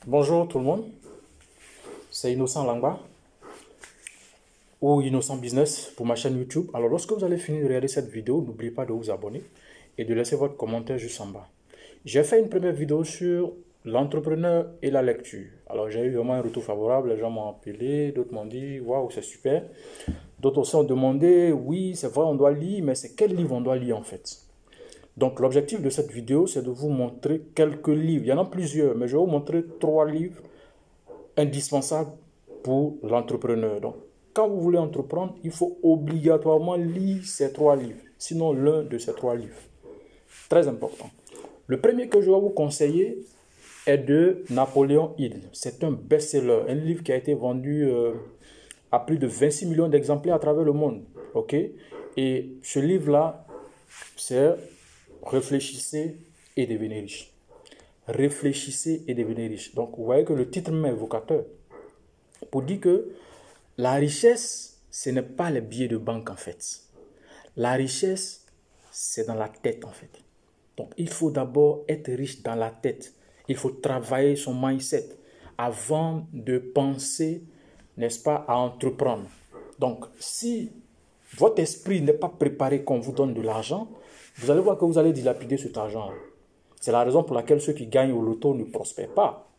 Bonjour tout le monde, c'est Innocent Langba ou Innocent Business pour ma chaîne YouTube. Alors lorsque vous allez finir de regarder cette vidéo, n'oubliez pas de vous abonner et de laisser votre commentaire juste en bas. J'ai fait une première vidéo sur l'entrepreneur et la lecture. Alors j'ai eu vraiment un retour favorable, les gens m'ont appelé, d'autres m'ont dit waouh c'est super. D'autres aussi ont demandé oui c'est vrai on doit lire, mais c'est quel livre on doit lire en fait? Donc l'objectif de cette vidéo c'est de vous montrer quelques livres, il y en a plusieurs, mais je vais vous montrer 3 livres indispensable pour l'entrepreneur. Donc, quand vous voulez entreprendre, il faut obligatoirement lire ces 3 livres, sinon l'un de ces 3 livres. Très important. Le premier que je vais vous conseiller est de Napoléon Hill. C'est un best-seller, un livre qui a été vendu à plus de 26 millions d'exemplaires à travers le monde. Ok? Et ce livre-là, c'est Réfléchissez et devenez riche. Réfléchissez et devenez riche. Donc, vous voyez que le titre même est évocateur. Pour dire que la richesse, ce n'est pas les billets de banque en fait. La richesse, c'est dans la tête en fait. Donc, il faut d'abord être riche dans la tête. Il faut travailler son mindset avant de penser, n'est-ce pas, à entreprendre. Donc, si votre esprit n'est pas préparé quand on vous donne de l'argent, vous allez voir que vous allez dilapider cet argent. C'est la raison pour laquelle ceux qui gagnent au loto ne prospèrent pas.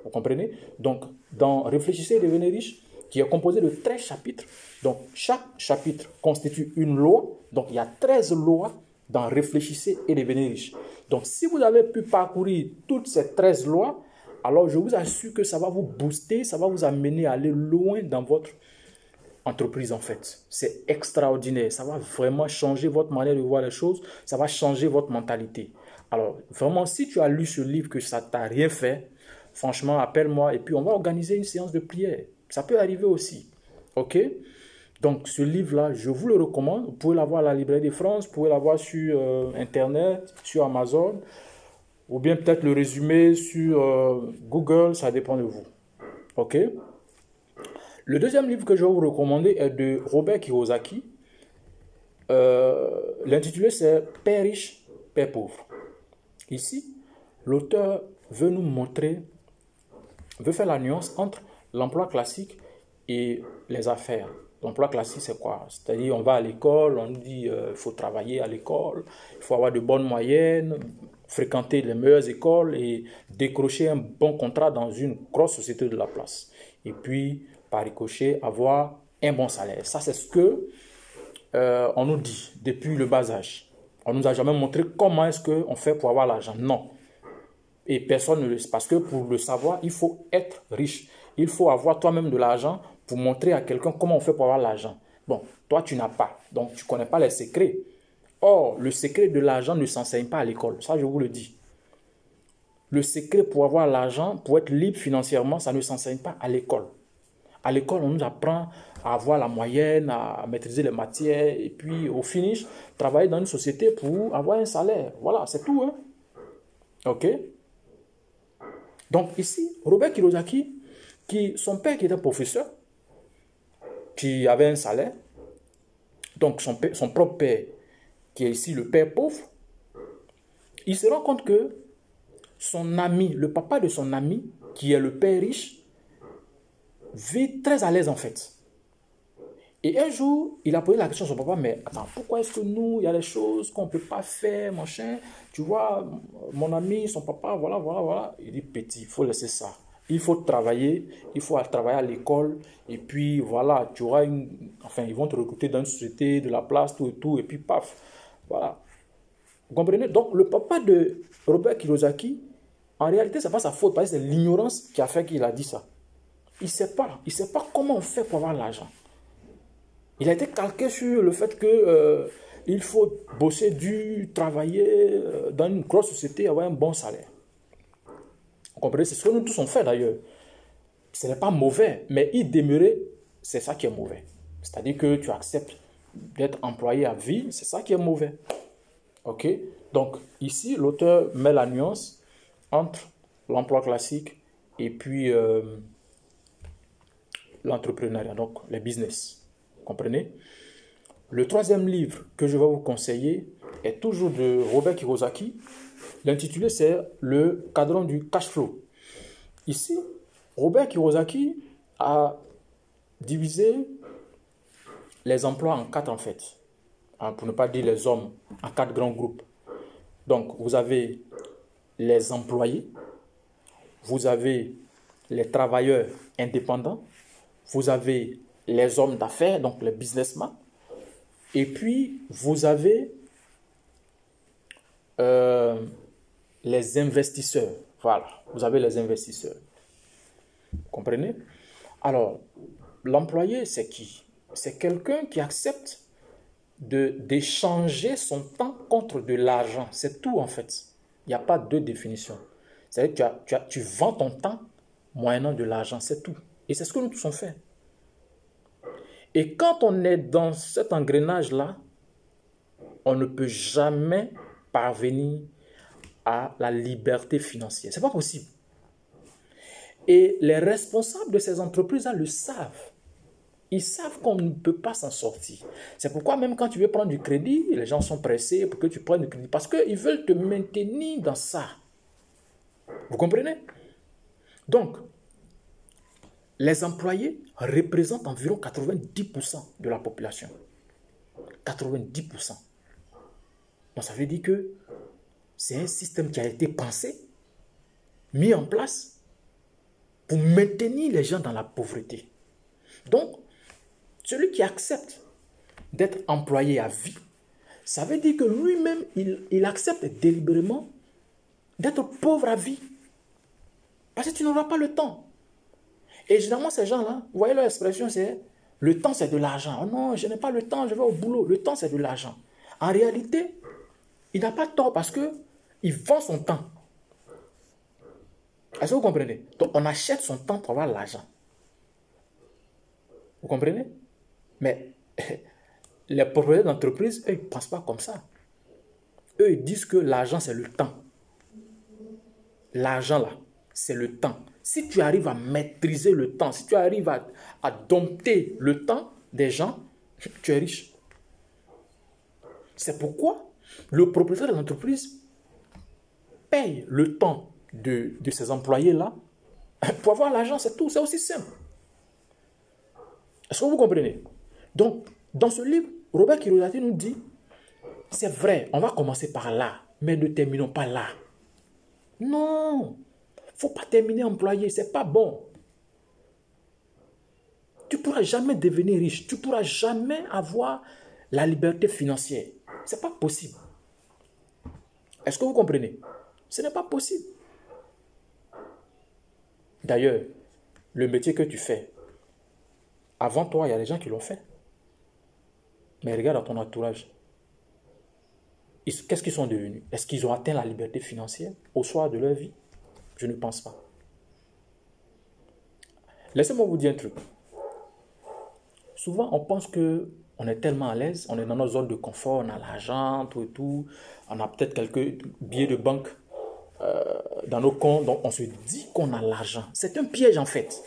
Vous comprenez? Donc, dans Réfléchissez et devenez riche, qui est composé de 13 chapitres, donc chaque chapitre constitue une loi. Donc, il y a 13 lois dans Réfléchissez et devenez riche. Donc, si vous avez pu parcourir toutes ces 13 lois, alors je vous assure que ça va vous booster, ça va vous amener à aller loin dans votre entreprise en fait. C'est extraordinaire. Ça va vraiment changer votre manière de voir les choses. Ça va changer votre mentalité. Alors, vraiment, si tu as lu ce livre que ça t'a rien fait, franchement, appelle-moi et puis on va organiser une séance de prière. Ça peut arriver aussi. OK? Donc, ce livre-là, je vous le recommande. Vous pouvez l'avoir à la Librairie de France, vous pouvez l'avoir sur Internet, sur Amazon, ou bien peut-être le résumer sur Google, ça dépend de vous. OK? Le deuxième livre que je vais vous recommander est de Robert Kiyosaki. L'intitulé c'est Père riche, Père pauvre. Ici, l'auteur veut nous montrer, veut faire la nuance entre l'emploi classique et les affaires. L'emploi classique, c'est quoi? C'est-à-dire, on va à l'école, on nous dit il faut travailler à l'école, il faut avoir de bonnes moyennes, fréquenter les meilleures écoles et décrocher un bon contrat dans une grosse société de la place. Et puis, par ricochet, avoir un bon salaire. Ça, c'est ce que on nous dit depuis le bas âge. On ne nous a jamais montré comment est-ce qu'on fait pour avoir l'argent. Non. Et personne ne le sait. Parce que pour le savoir, il faut être riche. Il faut avoir toi-même de l'argent pour montrer à quelqu'un comment on fait pour avoir l'argent. Bon, toi, tu n'as pas. Donc, tu ne connais pas les secrets. Or, le secret de l'argent ne s'enseigne pas à l'école. Ça, je vous le dis. Le secret pour avoir l'argent, pour être libre financièrement, ça ne s'enseigne pas à l'école. À l'école, on nous apprend à avoir la moyenne, à maîtriser les matières et puis au finish, travailler dans une société pour avoir un salaire. Voilà, c'est tout. Hein? OK? Donc ici, Robert Kiyosaki, son père qui était professeur, qui avait un salaire, donc son propre père, qui est ici le père pauvre, il se rend compte que son ami, le papa de son ami, qui est le père riche, vit très à l'aise en fait. Et un jour, il a posé la question à son papa, mais attends, pourquoi est-ce que nous, il y a des choses qu'on ne peut pas faire, machin? Tu vois, mon ami, son papa, voilà, voilà, voilà. Il dit, petit, il faut laisser ça. Il faut travailler, il faut travailler à l'école, et puis voilà, tu auras enfin, ils vont te recruter dans une société, de la place, tout et tout, et puis paf, voilà. Vous comprenez? Donc, le papa de Robert Kiyosaki, en réalité, ce n'est pas sa faute, parce que c'est l'ignorance qui a fait qu'il a dit ça. Il ne sait pas comment on fait pour avoir l'argent. Il a été calqué sur le fait que il faut bosser dur, travailler dans une grosse société, avoir un bon salaire. Vous comprenez? C'est ce que nous tous on fait d'ailleurs. Ce n'est pas mauvais, mais y demeurer, c'est ça qui est mauvais. C'est-à-dire que tu acceptes d'être employé à vie, c'est ça qui est mauvais. OK? Donc ici, l'auteur met la nuance entre l'emploi classique et puis l'entrepreneuriat, donc les business. Comprenez? Le troisième livre que je vais vous conseiller est toujours de Robert Kiyosaki. L'intitulé c'est Le cadran du cash flow. Ici, Robert Kiyosaki a divisé les emplois en 4 en fait, pour ne pas dire les hommes, en 4 grands groupes. Donc, vous avez les employés, vous avez les travailleurs indépendants, vous avez les hommes d'affaires, donc les businessmen, et puis vous avez les investisseurs. Voilà, vous avez les investisseurs. Vous comprenez? Alors, l'employé, c'est qui? C'est quelqu'un qui accepte d'échanger son temps contre de l'argent. C'est tout en fait. Il n'y a pas de définition. C'est-à-dire que tu vends ton temps moyennant de l'argent, c'est tout. Et c'est ce que nous tous on fait. Et quand on est dans cet engrenage-là, on ne peut jamais parvenir à la liberté financière. Ce n'est pas possible. Et les responsables de ces entreprises-là le savent. Ils savent qu'on ne peut pas s'en sortir. C'est pourquoi même quand tu veux prendre du crédit, les gens sont pressés pour que tu prennes du crédit. Parce qu'ils veulent te maintenir dans ça. Vous comprenez? Donc, les employés représentent environ 90% de la population. 90%. Donc, ça veut dire que c'est un système qui a été pensé, mis en place pour maintenir les gens dans la pauvreté. Donc, celui qui accepte d'être employé à vie, ça veut dire que lui-même, il accepte délibérément d'être pauvre à vie. Parce que tu n'auras pas le temps. Et généralement, ces gens-là, vous voyez leur expression, c'est le temps, c'est de l'argent. Oh non, je n'ai pas le temps, je vais au boulot. Le temps, c'est de l'argent. En réalité, il n'a pas tort parce qu'il vend son temps. Est-ce que vous comprenez? Donc, on achète son temps pour avoir l'argent. Vous comprenez? Mais les propriétaires d'entreprise, eux, ils ne pensent pas comme ça. Eux, ils disent que l'argent, c'est le temps. L'argent, là, c'est le temps. Si tu arrives à maîtriser le temps, si tu arrives à dompter le temps des gens, tu es riche. C'est pourquoi le propriétaire de l'entreprise paye le temps de ses employés-là pour avoir l'argent, c'est tout. C'est aussi simple. Est-ce que vous comprenez? Donc, dans ce livre, Robert Kiyosaki nous dit, c'est vrai, on va commencer par là, mais ne terminons pas là. Non, il ne faut pas terminer employé, ce n'est pas bon. Tu ne pourras jamais devenir riche, tu ne pourras jamais avoir la liberté financière. Ce n'est pas possible. Est-ce que vous comprenez? Ce n'est pas possible. D'ailleurs, le métier que tu fais, avant toi, il y a des gens qui l'ont fait. Mais regarde dans ton entourage. Qu'est-ce qu'ils sont devenus? Est-ce qu'ils ont atteint la liberté financière au soir de leur vie? Je ne pense pas. Laissez-moi vous dire un truc. Souvent, on pense qu'on est tellement à l'aise, on est dans notre zone de confort, on a l'argent, tout et tout, on a peut-être quelques billets de banque dans nos comptes, donc on se dit qu'on a l'argent. C'est un piège en fait.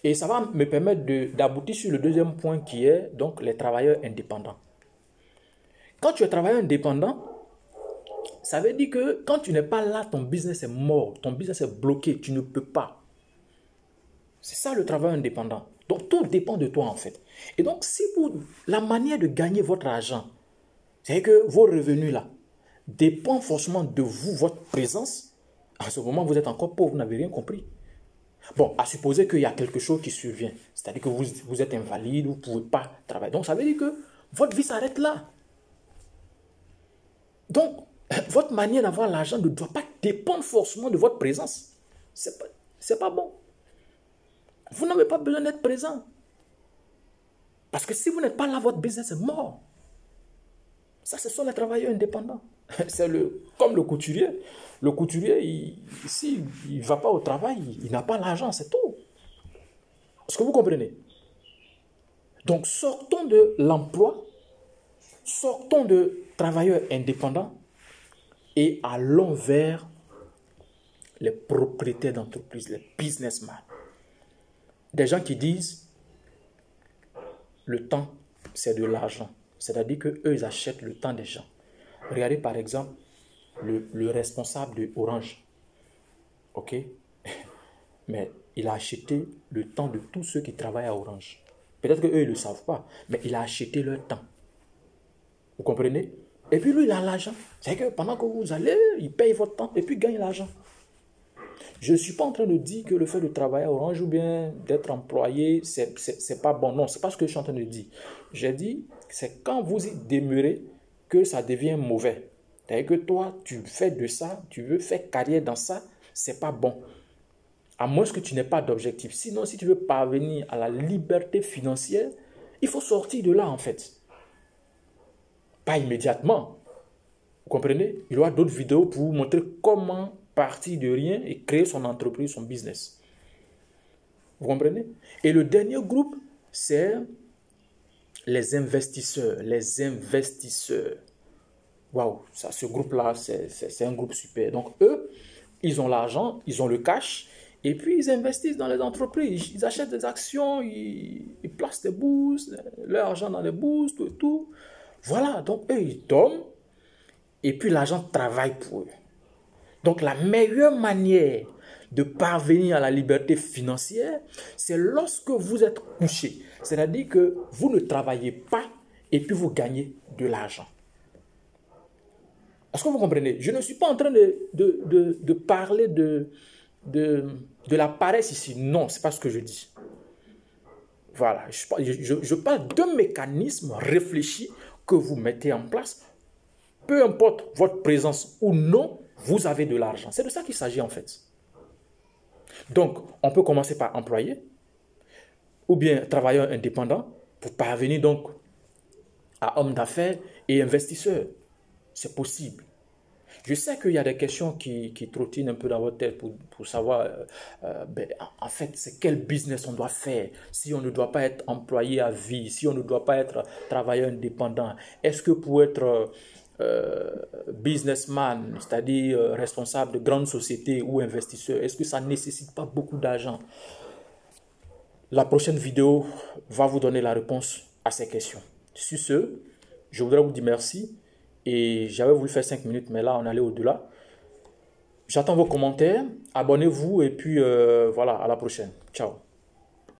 Et ça va me permettre d'aboutir sur le deuxième point qui est donc les travailleurs indépendants. Quand tu es travailleur indépendant, ça veut dire que quand tu n'es pas là, ton business est mort, ton business est bloqué, tu ne peux pas. C'est ça le travail indépendant. Donc tout dépend de toi en fait. Et donc si la manière de gagner votre argent, c'est que vos revenus là dépendent forcément de vous, votre présence, à ce moment vous êtes encore pauvre, vous n'avez rien compris. Bon, à supposer qu'il y a quelque chose qui survient, c'est-à-dire que vous êtes invalide, vous ne pouvez pas travailler. Donc ça veut dire que votre vie s'arrête là. Donc, votre manière d'avoir l'argent ne doit pas dépendre forcément de votre présence. C'est pas bon. Vous n'avez pas besoin d'être présent. Parce que si vous n'êtes pas là, votre business est mort. Ça, ce sont les travailleurs indépendants. C'est comme le couturier. Le couturier, s'il ne va pas au travail, il n'a pas l'argent, c'est tout. Est-ce que vous comprenez? Donc, sortons de l'emploi, sortons de travailleurs indépendants et allons vers les propriétaires d'entreprises, les businessmen. Des gens qui disent le temps, c'est de l'argent. C'est-à-dire qu'eux, ils achètent le temps des gens. Regardez par exemple le responsable de Orange. ok? Mais il a acheté le temps de tous ceux qui travaillent à Orange. Peut-être qu'eux, ils ne le savent pas, mais il a acheté leur temps. Vous comprenez? Et puis lui, il a l'argent. C'est que pendant que vous allez, il paye votre temps et puis il gagne l'argent. Je ne suis pas en train de dire que le fait de travailler à Orange ou bien d'être employé, c'est pas bon. Non, c'est pas ce que je suis en train de dire. J'ai dit, c'est quand vous y demeurez que ça devient mauvais. C'est-à-dire que toi, tu fais de ça, tu veux faire carrière dans ça, c'est pas bon. À moins que tu n'aies pas d'objectif. Sinon, si tu veux parvenir à la liberté financière, il faut sortir de là en fait. Pas immédiatement. Vous comprenez? Il y aura d'autres vidéos pour vous montrer comment partir de rien et créer son entreprise, son business. Vous comprenez? Et le dernier groupe, c'est les investisseurs. Les investisseurs. Waouh, ce groupe-là, c'est un groupe super. Donc, eux, ils ont l'argent, ils ont le cash, et puis ils investissent dans les entreprises. Ils achètent des actions, ils placent des bourses, leur argent dans les bourses, tout et tout. Voilà, donc eux, ils dorment, et puis l'argent travaille pour eux. Donc, la meilleure manière de parvenir à la liberté financière, c'est lorsque vous êtes couché. C'est-à-dire que vous ne travaillez pas et puis vous gagnez de l'argent. Est-ce que vous comprenez? Je ne suis pas en train de parler de la paresse ici. Non, ce n'est pas ce que je dis. Voilà, je parle d'un mécanisme réfléchi que vous mettez en place. Peu importe votre présence ou non, vous avez de l'argent. C'est de ça qu'il s'agit en fait. Donc, on peut commencer par employé ou bien travailleur indépendant pour parvenir donc à homme d'affaires et investisseur. C'est possible. Je sais qu'il y a des questions qui trottinent un peu dans votre tête pour savoir, en fait, c'est quel business on doit faire, si on ne doit pas être employé à vie, si on ne doit pas être travailleur indépendant. Est-ce que pour être businessman, c'est-à-dire responsable de grandes sociétés ou investisseur, est-ce que ça ne nécessite pas beaucoup d'argent? La prochaine vidéo va vous donner la réponse à ces questions. Sur ce, je voudrais vous dire merci. Et j'avais voulu faire 5 minutes, mais là, on allait au-delà. J'attends vos commentaires. Abonnez-vous et puis voilà, à la prochaine. Ciao.